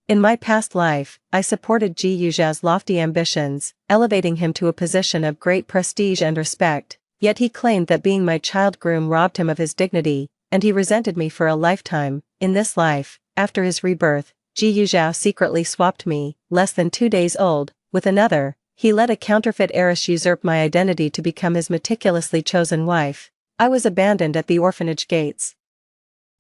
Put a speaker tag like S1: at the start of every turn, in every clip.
S1: In my past life, I supported Ji Yuzhao's lofty ambitions, elevating him to a position of great prestige and respect, yet he claimed that being my child groom robbed him of his dignity, and he resented me for a lifetime. In this life, after his rebirth, Ji Yuzhao secretly swapped me, less than 2 days old, with another. He let a counterfeit heiress usurp my identity to become his meticulously chosen wife. I was abandoned at the orphanage gates,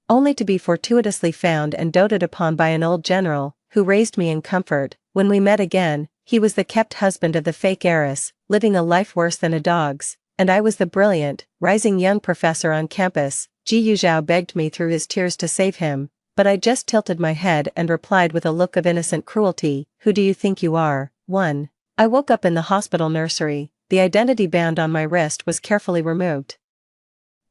S1: only to be fortuitously found and doted upon by an old general, who raised me in comfort. When we met again, he was the kept husband of the fake heiress, living a life worse than a dog's, and I was the brilliant, rising young professor on campus. Ji Yuzhao begged me through his tears to save him, but I just tilted my head and replied with a look of innocent cruelty, "Who do you think you are?" 1. I woke up in the hospital nursery. The identity band on my wrist was carefully removed.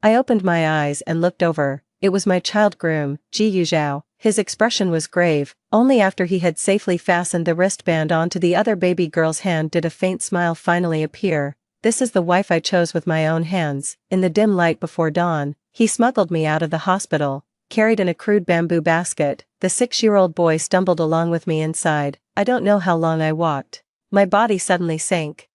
S1: I opened my eyes and looked over. It was my child groom, Ji Yuzhao. His expression was grave. Only after he had safely fastened the wristband onto the other baby girl's hand did a faint smile finally appear. "This is the wife I chose with my own hands." In the dim light before dawn, he smuggled me out of the hospital, carried in a crude bamboo basket. The 6-year-old boy stumbled along with me inside. I don't know how long I walked. My body suddenly sank.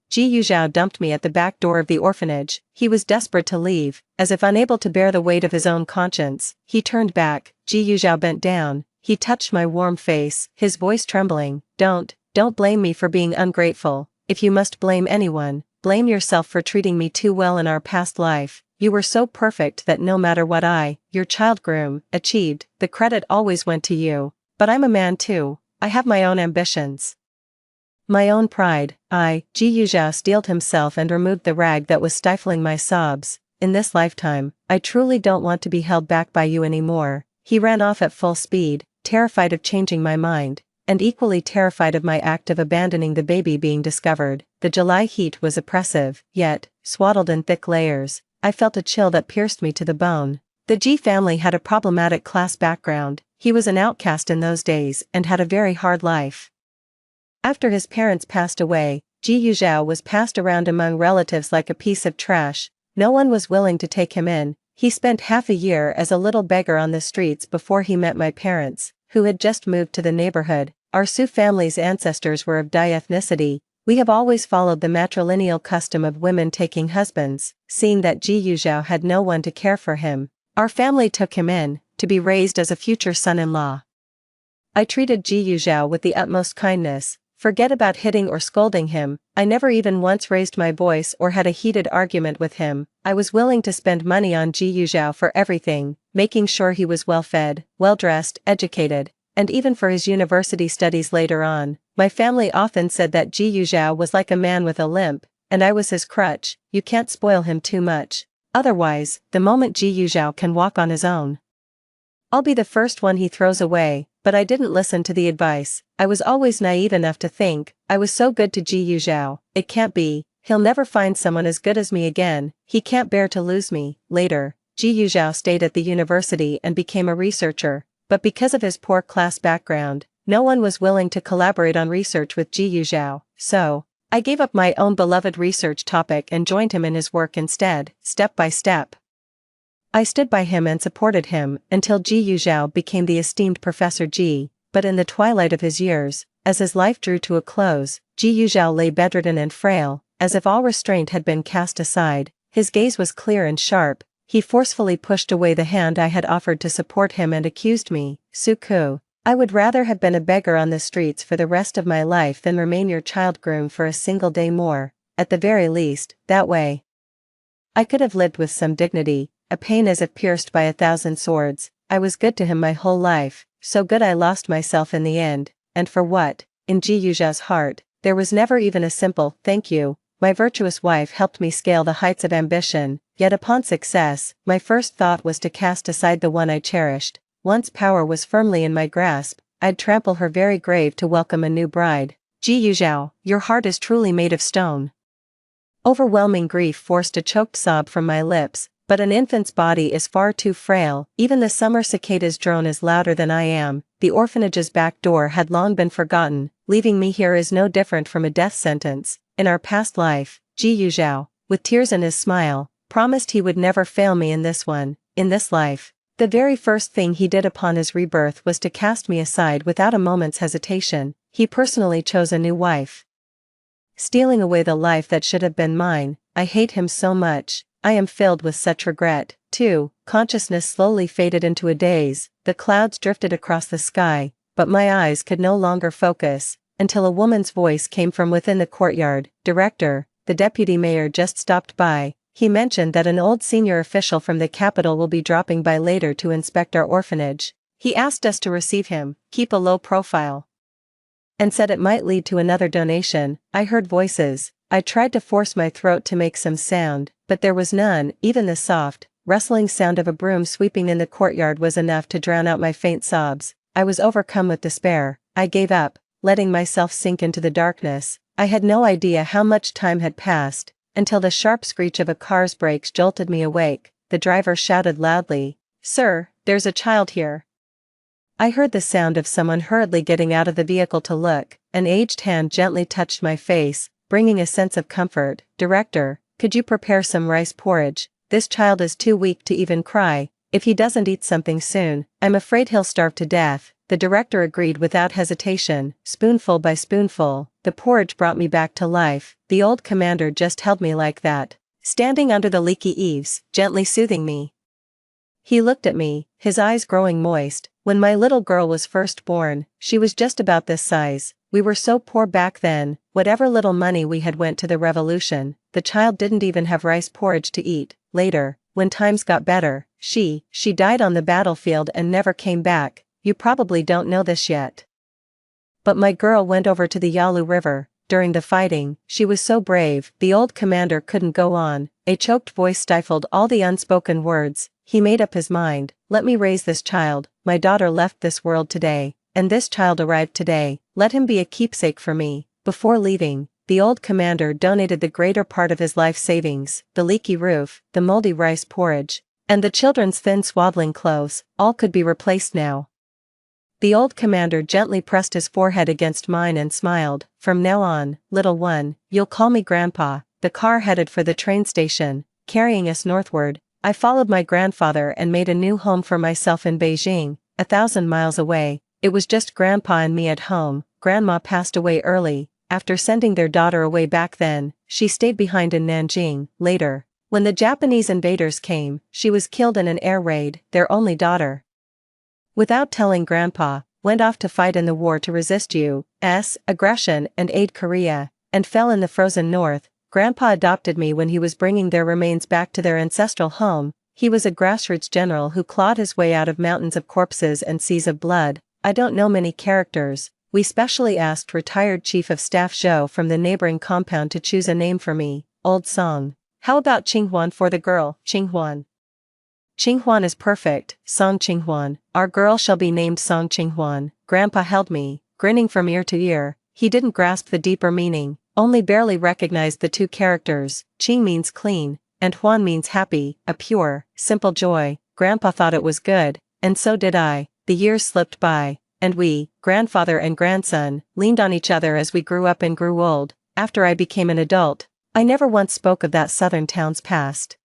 S1: Ji Yuzhao dumped me at the back door of the orphanage. He was desperate to leave, as if unable to bear the weight of his own conscience. He turned back. Ji Yuzhao bent down. He touched my warm face, his voice trembling. Don't blame me for being ungrateful. If you must blame anyone, blame yourself for treating me too well in our past life. You were so perfect that no matter what I, your child groom, achieved, the credit always went to you. But I'm a man too. I have my own ambitions, my own pride." Ji Yuzhao steeled himself and removed the rag that was stifling my sobs. "In this lifetime, I truly don't want to be held back by you anymore." He ran off at full speed, terrified of changing my mind, and equally terrified of my act of abandoning the baby being discovered. The July heat was oppressive, yet, swaddled in thick layers, I felt a chill that pierced me to the bone. The Ji family had a problematic class background. He was an outcast in those days and had a very hard life. After his parents passed away, Ji Yuzhao was passed around among relatives like a piece of trash. No one was willing to take him in. He spent half a year as a little beggar on the streets before he met my parents, who had just moved to the neighborhood. Our Sioux family's ancestors were of Dai ethnicity. We have always followed the matrilineal custom of women taking husbands. Seeing that Ji Yuzhao had no one to care for him, our family took him in, to be raised as a future son-in-law. I treated Ji Yuzhao with the utmost kindness. Forget about hitting or scolding him. I never even once raised my voice or had a heated argument with him. I was willing to spend money on Ji Yuzhao for everything, making sure he was well-fed, well-dressed, educated, and even for his university studies later on. My family often said that Ji Yuzhao was like a man with a limp, and I was his crutch. You can't spoil him too much. Otherwise, the moment Ji Yuzhao can walk on his own, I'll be the first one he throws away. But I didn't listen to the advice. I was always naive enough to think, I was so good to Ji Yuzhao, it can't be, he'll never find someone as good as me again, he can't bear to lose me. Later, Ji Yuzhao stayed at the university and became a researcher, but because of his poor class background, no one was willing to collaborate on research with Ji Yuzhao, so I gave up my own beloved research topic and joined him in his work instead. Step by step, I stood by him and supported him until Ji Yuzhao became the esteemed Professor Ji. But in the twilight of his years, as his life drew to a close, Ji Yuzhao lay bedridden and frail, as if all restraint had been cast aside. His gaze was clear and sharp. He forcefully pushed away the hand I had offered to support him and accused me. "Suku, I would rather have been a beggar on the streets for the rest of my life than remain your child groom for a single day more. At the very least, that way I could have lived with some dignity." A pain as if pierced by 1,000 swords. I was good to him my whole life, so good I lost myself in the end. And for what? In Ji Yuzhao's heart, there was never even a simple "thank you." My virtuous wife helped me scale the heights of ambition, yet upon success, my first thought was to cast aside the one I cherished. Once power was firmly in my grasp, I'd trample her very grave to welcome a new bride. Ji Yuzhao, your heart is truly made of stone. Overwhelming grief forced a choked sob from my lips. But an infant's body is far too frail. Even the summer cicadas drone is louder than I am. The orphanage's back door had long been forgotten. Leaving me here is no different from a death sentence. In our past life, Ji Yuzhao, with tears in his smile, promised he would never fail me in this one. In this life, The very first thing he did upon his rebirth was to cast me aside without a moment's hesitation. He personally chose a new wife, stealing away the life that should have been mine. I hate him so much. I am filled with such regret. 2. Consciousness slowly faded into a daze. The clouds drifted across the sky, but my eyes could no longer focus, until a woman's voice came from within the courtyard. Director, the deputy mayor just stopped by. He mentioned that an old senior official from the capital will be dropping by later to inspect our orphanage. He asked us to receive him, keep a low profile, and said it might lead to another donation. I heard voices. I tried to force my throat to make some sound, but there was none. Even the soft, rustling sound of a broom sweeping in the courtyard was enough to drown out my faint sobs. I was overcome with despair. I gave up, letting myself sink into the darkness. I had no idea how much time had passed, until the sharp screech of a car's brakes jolted me awake. The driver shouted loudly, "Sir, there's a child here." I heard the sound of someone hurriedly getting out of the vehicle to look. An aged hand gently touched my face, bringing a sense of comfort. "Director, could you prepare some rice porridge? This child is too weak to even cry. If he doesn't eat something soon, I'm afraid he'll starve to death." The director agreed without hesitation. Spoonful by spoonful, the porridge brought me back to life. The old commander just held me like that, standing under the leaky eaves, gently soothing me. He looked at me, his eyes growing moist. "When my little girl was first born, she was just about this size. We were so poor back then. Whatever little money we had went to the revolution. The child didn't even have rice porridge to eat. Later, when times got better, she died on the battlefield and never came back. You probably don't know this yet, but my girl went over to the Yalu River. During the fighting, she was so brave." The old commander couldn't go on. A choked voice stifled all the unspoken words. He made up his mind. "Let me raise this child. My daughter left this world today, and this child arrived today. Let him be a keepsake for me." Before leaving, the old commander donated the greater part of his life savings. The leaky roof, the moldy rice porridge, and the children's thin swaddling clothes, all could be replaced now. The old commander gently pressed his forehead against mine and smiled. "From now on, little one, you'll call me Grandpa." The car headed for the train station, carrying us northward. I followed my grandfather and made a new home for myself in Beijing, 1,000 miles away. It was just Grandpa and me at home. Grandma passed away early, after sending their daughter away back then. She stayed behind in Nanjing. Later, when the Japanese invaders came, she was killed in an air raid. Their only daughter, without telling Grandpa, went off to fight in the war to resist U.S. aggression and aid Korea, and fell in the frozen north. Grandpa adopted me when he was bringing their remains back to their ancestral home. He was a grassroots general who clawed his way out of mountains of corpses and seas of blood. I don't know many characters. We specially asked retired Chief of Staff Zhou from the neighboring compound to choose a name for me. Old song. "How about Qinghuan for the girl?" "Qinghuan. Qinghuan is perfect." "Song Qinghuan. Our girl shall be named Song Qinghuan." Grandpa held me, grinning from ear to ear. He didn't grasp the deeper meaning, only barely recognized the two characters. Qing means clean, and Huan means happy, a pure, simple joy. Grandpa thought it was good, and so did I. The years slipped by, and we, grandfather and grandson, leaned on each other as we grew up and grew old. After I became an adult, I never once spoke of that southern town's past.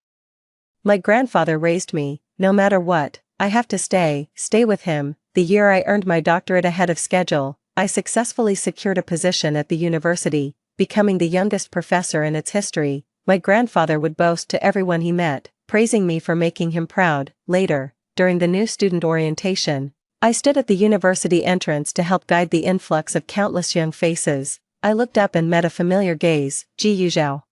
S1: My grandfather raised me. No matter what, I have to stay with him. The year I earned my doctorate ahead of schedule, I successfully secured a position at the university, becoming the youngest professor in its history. My grandfather would boast to everyone he met, praising me for making him proud. Later, during the new student orientation, I stood at the university entrance to help guide the influx of countless young faces. I looked up and met a familiar gaze, Ji Yuzhao.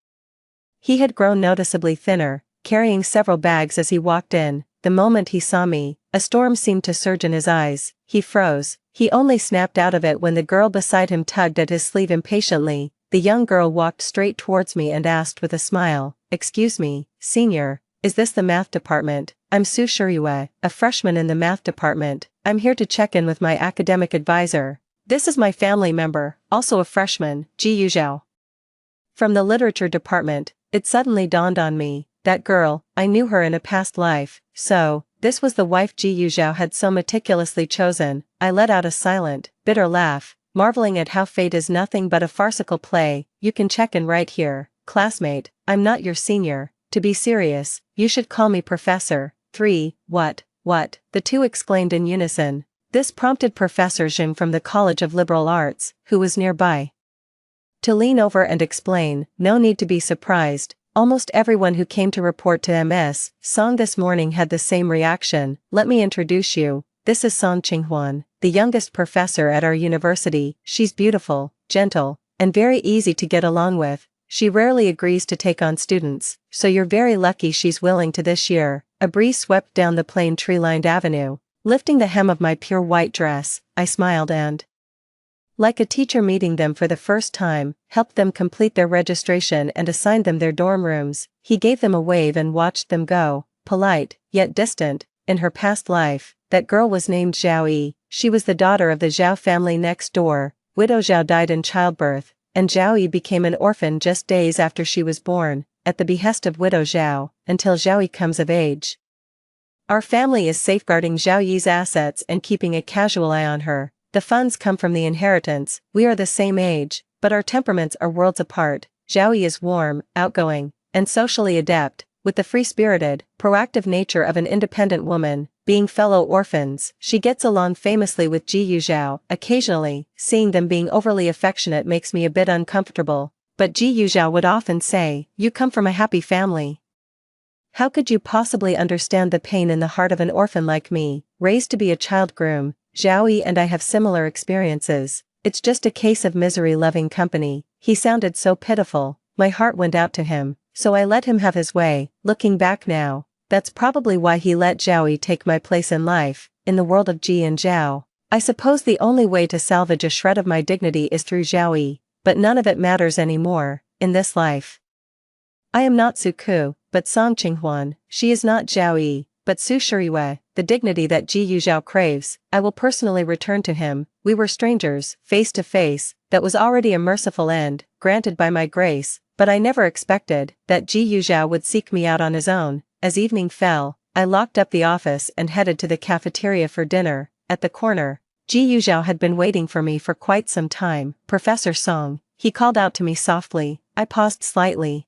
S1: He had grown noticeably thinner, carrying several bags as he walked in. The moment he saw me, a storm seemed to surge in his eyes. He froze. He only snapped out of it when the girl beside him tugged at his sleeve impatiently. The young girl walked straight towards me and asked with a smile, "Excuse me, senior, is this the math department?" "I'm Su Shirue, a freshman in the math department. I'm here to check in with my academic advisor. This is my family member, also a freshman, Ji Yuzhao, from the literature department." It suddenly dawned on me. That girl, I knew her in a past life. So, this was the wife Ji Yuzhao had so meticulously chosen. I let out a silent, bitter laugh, marveling at how fate is nothing but a farcical play. "You can check in right here, classmate. I'm not your senior. To be serious, you should call me professor." 3. What? What? The two exclaimed in unison. This prompted Professor Jing from the College of Liberal Arts, who was nearby, to lean over and explain. No need to be surprised. Almost everyone who came to report to MS Song this morning had the same reaction. Let me introduce you. This is Song Qinghuan, the youngest professor at our university. She's beautiful, gentle, and very easy to get along with. She rarely agrees to take on students, so you're very lucky she's willing to this year. A breeze swept down the plain tree-lined avenue. Lifting the hem of my pure white dress, I smiled and, like a teacher meeting them for the first time, helped them complete their registration and assigned them their dorm rooms. He gave them a wave and watched them go, polite, yet distant. In her past life, that girl was named Zhao Yi. She was the daughter of the Zhao family next door. Widow Zhao died in childbirth, and Zhao Yi became an orphan just days after she was born, at the behest of Widow Zhao, until Zhao Yi comes of age. Our family is safeguarding Zhao Yi's assets and keeping a casual eye on her. The funds come from the inheritance. We are the same age, but our temperaments are worlds apart. Zhao Yi is warm, outgoing, and socially adept, with the free-spirited, proactive nature of an independent woman. Being fellow orphans, she gets along famously with Ji Yuzhao. Occasionally, seeing them being overly affectionate makes me a bit uncomfortable, but Ji Yuzhao would often say, "You come from a happy family. How could you possibly understand the pain in the heart of an orphan like me, raised to be a child groom?" Zhao Yi and I have similar experiences. It's just a case of misery-loving company. He sounded so pitiful, my heart went out to him, so I let him have his way. Looking back now, that's probably why he let Zhao Yi take my place in life, in the world of Ji and Zhao. I suppose the only way to salvage a shred of my dignity is through Zhao Yi, but none of it matters anymore, in this life. I am not Su Ku, but Song Qinghuan. She is not Zhao Yi, but Su Shiriwei. The dignity that Ji Yuzhao craves, I will personally return to him. We were strangers, face to face. That was already a merciful end, granted by my grace, but I never expected that Ji Yuzhao would seek me out on his own. As evening fell, I locked up the office and headed to the cafeteria for dinner. At the corner, Ji Yuzhao had been waiting for me for quite some time. "Professor Song," he called out to me softly. I paused slightly,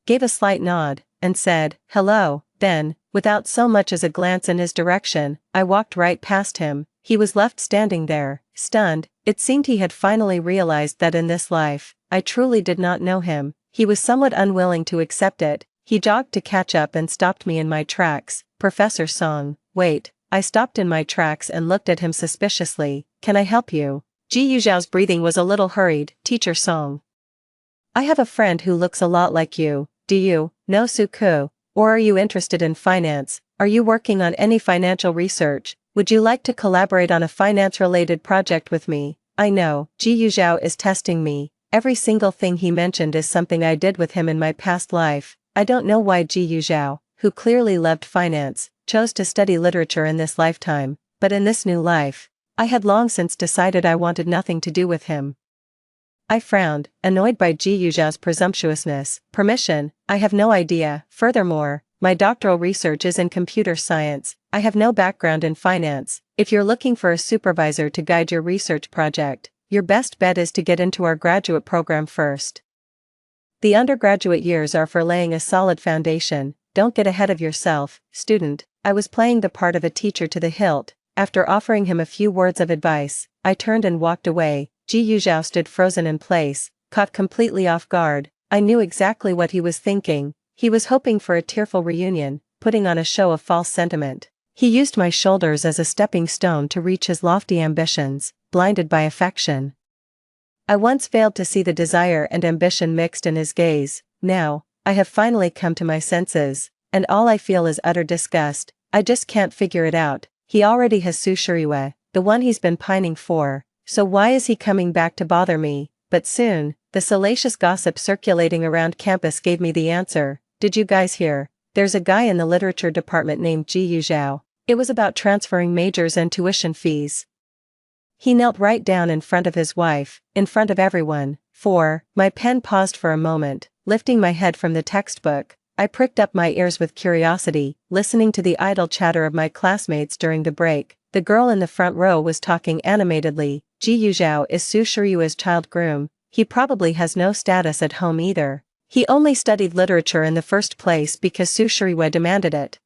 S1: gave a slight nod, and said, "Hello." Then, without so much as a glance in his direction, I walked right past him. He was left standing there, stunned. It seemed he had finally realized that in this life, I truly did not know him. He was somewhat unwilling to accept it. He jogged to catch up and stopped me in my tracks. "Professor Song, wait." I stopped in my tracks and looked at him suspiciously. "Can I help you?" Ji Yuzhao's breathing was a little hurried. "Teacher Song, I have a friend who looks a lot like you. Do you know Su Ku? Or are you interested in finance? Are you working on any financial research? Would you like to collaborate on a finance-related project with me?" I know, Ji Yuzhao is testing me. Every single thing he mentioned is something I did with him in my past life. I don't know why Ji Yuzhao, who clearly loved finance, chose to study literature in this lifetime, but in this new life, I had long since decided I wanted nothing to do with him. I frowned, annoyed by Ji Yuzhao's presumptuousness. "Permission? I have no idea. Furthermore, my doctoral research is in computer science. I have no background in finance. If you're looking for a supervisor to guide your research project, your best bet is to get into our graduate program first. The undergraduate years are for laying a solid foundation. Don't get ahead of yourself, student." I was playing the part of a teacher to the hilt. After offering him a few words of advice, I turned and walked away. Ji Yuzhao stood frozen in place, caught completely off guard. I knew exactly what he was thinking. He was hoping for a tearful reunion, putting on a show of false sentiment. He used my shoulders as a stepping stone to reach his lofty ambitions, blinded by affection. I once failed to see the desire and ambition mixed in his gaze. Now, I have finally come to my senses, and all I feel is utter disgust. I just can't figure it out. He already has Su Shiriwei, the one he's been pining for. So why is he coming back to bother me? But soon, the salacious gossip circulating around campus gave me the answer. "Did you guys hear? There's a guy in the literature department named Ji Yuzhao." It was about transferring majors and tuition fees. He knelt right down in front of his wife, in front of everyone. My pen paused for a moment, lifting my head from the textbook. I pricked up my ears with curiosity, listening to the idle chatter of my classmates during the break. The girl in the front row was talking animatedly. "Ji Yuzhao is Su Shiryue's child groom. He probably has no status at home either. He only studied literature in the first place because Su Shiryue demanded it.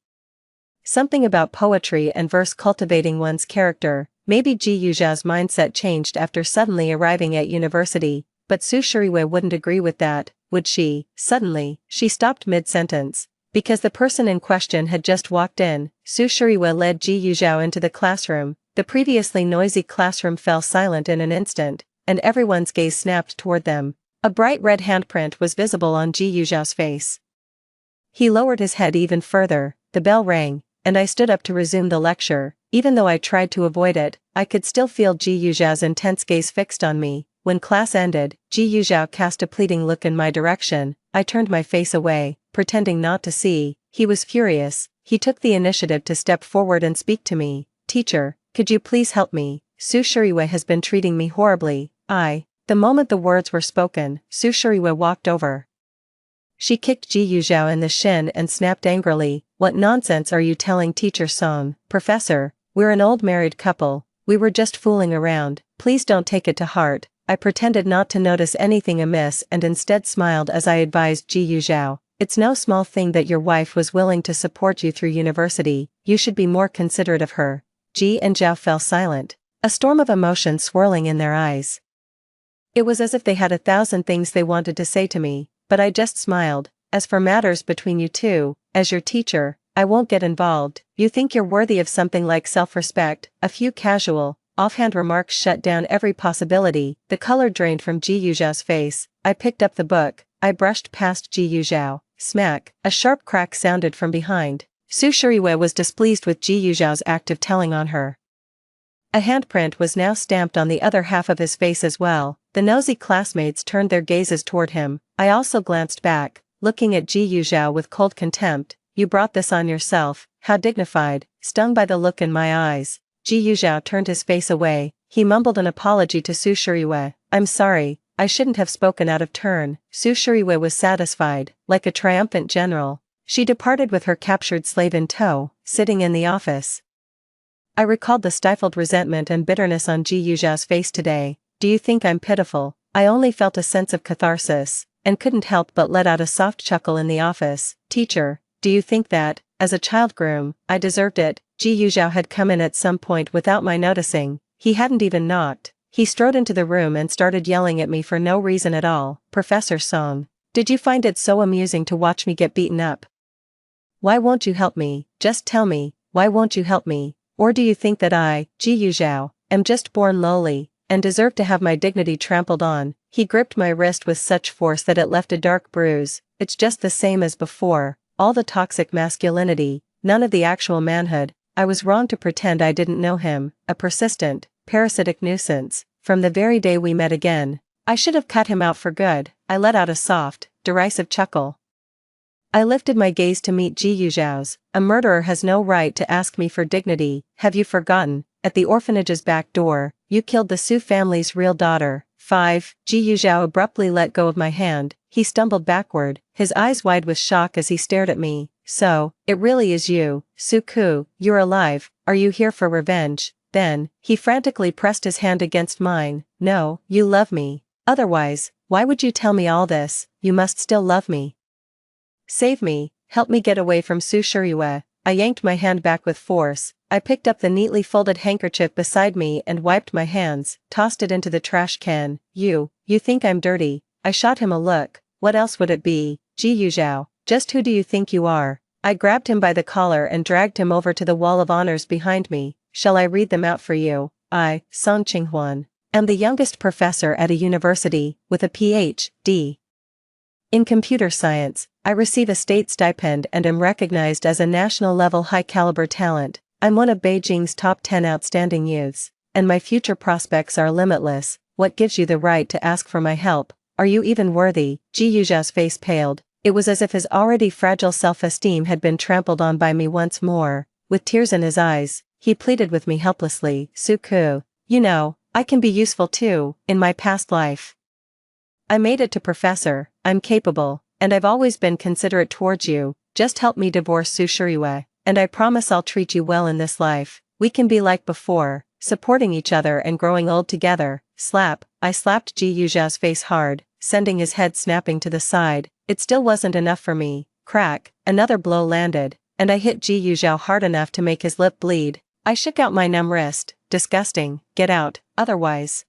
S1: Something about poetry and verse cultivating one's character. Maybe Ji Yuzhao's mindset changed after suddenly arriving at university, but Su Shiriwei wouldn't agree with that, would she? Suddenly, she stopped mid-sentence. Because the person in question had just walked in, Su Shiriwei led Ji Yuzhao into the classroom. The previously noisy classroom fell silent in an instant, and everyone's gaze snapped toward them. A bright red handprint was visible on Ji Yuzhao's face. He lowered his head even further, the bell rang, and I stood up to resume the lecture. Even though I tried to avoid it, I could still feel Ji Yuzhao's intense gaze fixed on me. When class ended, Ji Yuzhao cast a pleading look in my direction. I turned my face away, pretending not to see. He was furious. He took the initiative to step forward and speak to me. "Teacher, could you please help me? Su Shiriwei has been treating me horribly." The moment the words were spoken, Su Shiriwei walked over. She kicked Ji Yuzhao in the shin and snapped angrily, "What nonsense are you telling Teacher Song? Professor, we're an old married couple. We were just fooling around. Please don't take it to heart." I pretended not to notice anything amiss and instead smiled as I advised Ji Yuzhao, "It's no small thing that your wife was willing to support you through university. You should be more considerate of her." Ji and Zhao fell silent, a storm of emotion swirling in their eyes. It was as if they had 1,000 things they wanted to say to me, but I just smiled. "As for matters between you two, as your teacher, I won't get involved. You think you're worthy of something like self-respect." A few casual, offhand remarks shut down every possibility. The color drained from Ji Yuzhao's face. I picked up the book. I brushed past Ji Yuzhao. Smack! A sharp crack sounded from behind. Su Shiriwei was displeased with Ji Yuzhao's act of telling on her. A handprint was now stamped on the other half of his face as well. The nosy classmates turned their gazes toward him. I also glanced back, looking at Ji Yuzhao with cold contempt. "You brought this on yourself. How dignified." Stung by the look in my eyes, Ji Yuzhao turned his face away. He mumbled an apology to Su Shiriwei. "I'm sorry, I shouldn't have spoken out of turn." Su Shiriwei was satisfied, like a triumphant general. She departed with her captured slave in tow, sitting in the office. I recalled the stifled resentment and bitterness on Ji Yuzhao's face today. "Do you think I'm pitiful?" I only felt a sense of catharsis, and couldn't help but let out a soft chuckle in the office. "Teacher, do you think that, as a child groom, I deserved it?" Ji Yuzhao had come in at some point without my noticing. He hadn't even knocked. He strode into the room and started yelling at me for no reason at all. "Professor Song, did you find it so amusing to watch me get beaten up? Why won't you help me? Just tell me, why won't you help me? Or do you think that I, Ji Yuzhao, am just born lowly, and deserve to have my dignity trampled on?" He gripped my wrist with such force that it left a dark bruise. "It's just the same as before, all the toxic masculinity, none of the actual manhood. I was wrong to pretend I didn't know him, a persistent, parasitic nuisance, from the very day we met again. I should have cut him out for good." I let out a soft, derisive chuckle. I lifted my gaze to meet Ji Yuzhao's. "A murderer has no right to ask me for dignity. Have you forgotten? At the orphanage's back door, you killed the Su family's real daughter." 5. Ji Yuzhao abruptly let go of my hand. He stumbled backward, his eyes wide with shock as he stared at me. "So, it really is you, Su-ku, you're alive. Are you here for revenge?" Then, he frantically pressed his hand against mine. "No, you love me. Otherwise, why would you tell me all this? You must still love me. Save me, help me get away from Su Shiriwei." I yanked my hand back with force. I picked up the neatly folded handkerchief beside me and wiped my hands, tossed it into the trash can. You think I'm dirty?" I shot him a look. "What else would it be? Ji Yuzhao, just who do you think you are?" I grabbed him by the collar and dragged him over to the wall of honors behind me. "Shall I read them out for you?" "I, Song Qinghuan, am the youngest professor at a university, with a Ph.D. in computer science. I receive a state stipend and am recognized as a national-level high-caliber talent. I'm one of Beijing's top 10 outstanding youths, and my future prospects are limitless. What gives you the right to ask for my help? Are you even worthy?" Ji Yuzhao's face paled. It was as if his already fragile self-esteem had been trampled on by me once more. With tears in his eyes, he pleaded with me helplessly. "Su-ku, you know, I can be useful too. In my past life, I made it to professor. I'm capable, and I've always been considerate towards you. Just help me divorce Su Shiriwei, and I promise I'll treat you well in this life. We can be like before, supporting each other and growing old together." Slap! I slapped Ji Yuzhao's face hard, sending his head snapping to the side. It still wasn't enough for me. Crack! Another blow landed, and I hit Ji Yuzhao hard enough to make his lip bleed. I shook out my numb wrist. Disgusting, get out, otherwise.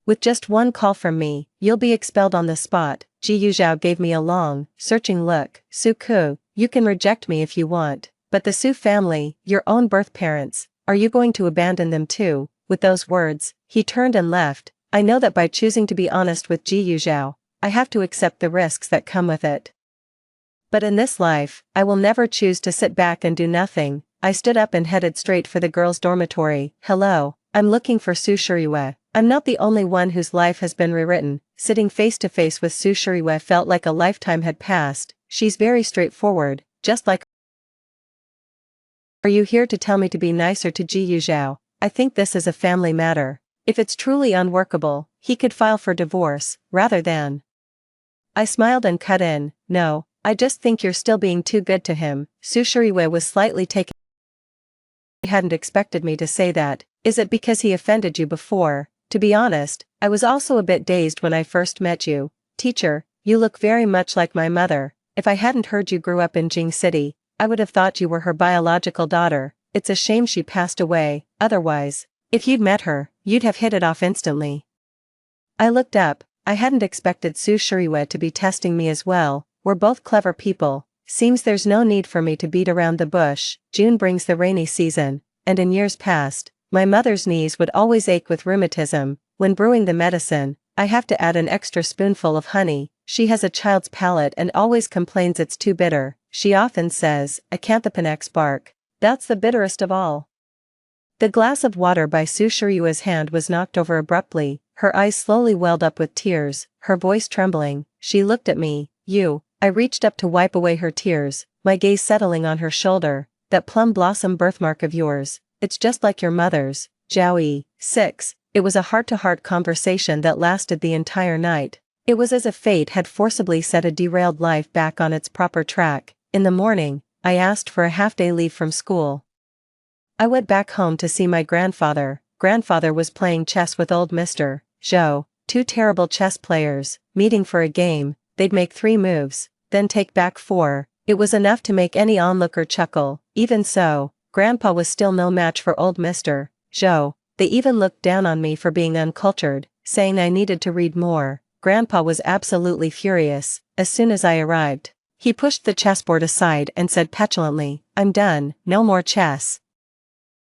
S1: With just one call from me, you'll be expelled on the spot. Ji Yuzhao gave me a long, searching look. Su Ku, you can reject me if you want, but the Su family, your own birth parents, are you going to abandon them too? With those words, he turned and left. I know that by choosing to be honest with Ji Yuzhao, I have to accept the risks that come with it. But in this life, I will never choose to sit back and do nothing. I stood up and headed straight for the girls' dormitory. Hello, I'm looking for Su Shiriyue. I'm not the only one whose life has been rewritten. Sitting face to face with Su Shiriyue felt like a lifetime had passed. She's very straightforward, just like. Are you here to tell me to be nicer to Ji Yuzhao? I think this is a family matter. If it's truly unworkable, he could file for divorce, rather than. I smiled and cut in. No, I just think you're still being too good to him. Su Shiriyue was slightly taken. He hadn't expected me to say that. Is it because he offended you before? To be honest, I was also a bit dazed when I first met you. Teacher, you look very much like my mother. If I hadn't heard you grew up in Jing City, I would have thought you were her biological daughter. It's a shame she passed away, otherwise, if you'd met her, you'd have hit it off instantly. I looked up. I hadn't expected Su Shiriyue to be testing me as well. We're both clever people. Seems there's no need for me to beat around the bush. June brings the rainy season, and in years past, my mother's knees would always ache with rheumatism. When brewing the medicine, I have to add an extra spoonful of honey. She has a child's palate and always complains it's too bitter. She often says, Acanthopanax bark. That's the bitterest of all. The glass of water by Su Shiriyue's hand was knocked over abruptly. Her eyes slowly welled up with tears, her voice trembling. She looked at me. You. I reached up to wipe away her tears, my gaze settling on her shoulder. That plum blossom birthmark of yours. It's just like your mother's. Zhao 6. It was a heart-to-heart conversation that lasted the entire night. It was as if fate had forcibly set a derailed life back on its proper track. In the morning, I asked for a half-day leave from school. I went back home to see my grandfather. Grandfather was playing chess with old Mr. Zhou, two terrible chess players, meeting for a game. They'd make 3 moves, then take back 4. It was enough to make any onlooker chuckle. Even so, Grandpa was still no match for old Mr. Zhou. They even looked down on me for being uncultured, saying I needed to read more. Grandpa was absolutely furious. As soon as I arrived, he pushed the chessboard aside and said petulantly, I'm done, no more chess.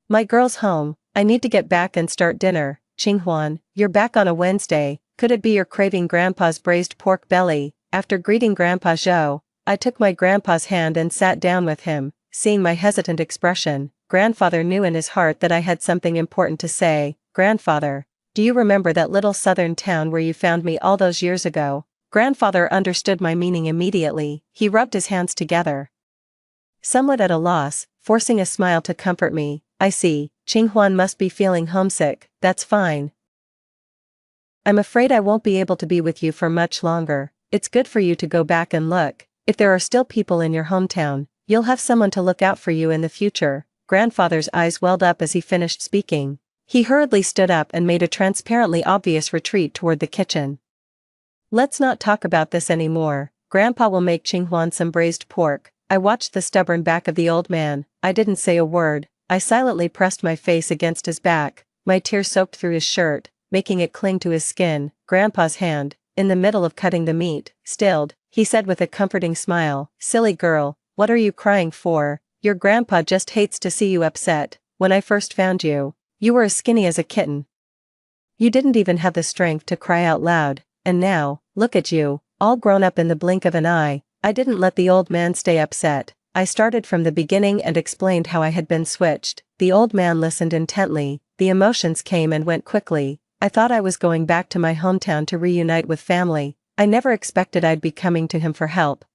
S1: My girl's home, I need to get back and start dinner. Qinghuan, you're back on a Wednesday, could it be you're craving Grandpa's braised pork belly? After greeting Grandpa Zhou, I took my grandpa's hand and sat down with him. Seeing my hesitant expression, Grandfather knew in his heart that I had something important to say. Grandfather, do you remember that little southern town where you found me all those years ago? Grandfather understood my meaning immediately. He rubbed his hands together, somewhat at a loss, forcing a smile to comfort me. I see, Qinghuan must be feeling homesick. That's fine. I'm afraid I won't be able to be with you for much longer. It's good for you to go back and look. If there are still people in your hometown, you'll have someone to look out for you in the future. Grandfather's eyes welled up as he finished speaking. He hurriedly stood up and made a transparently obvious retreat toward the kitchen. Let's not talk about this anymore. Grandpa will make Qinghuan some braised pork. I watched the stubborn back of the old man. I didn't say a word. I silently pressed my face against his back. My tears soaked through his shirt, making it cling to his skin. Grandpa's hand, in the middle of cutting the meat, stilled. He said with a comforting smile, Silly girl, what are you crying for? Your grandpa just hates to see you upset. When I first found you, you were as skinny as a kitten. You didn't even have the strength to cry out loud, and now, look at you, all grown up in the blink of an eye. I didn't let the old man stay upset. I started from the beginning and explained how I had been switched. The old man listened intently. The emotions came and went quickly. I thought I was going back to my hometown to reunite with family. I never expected I'd be coming to him for help.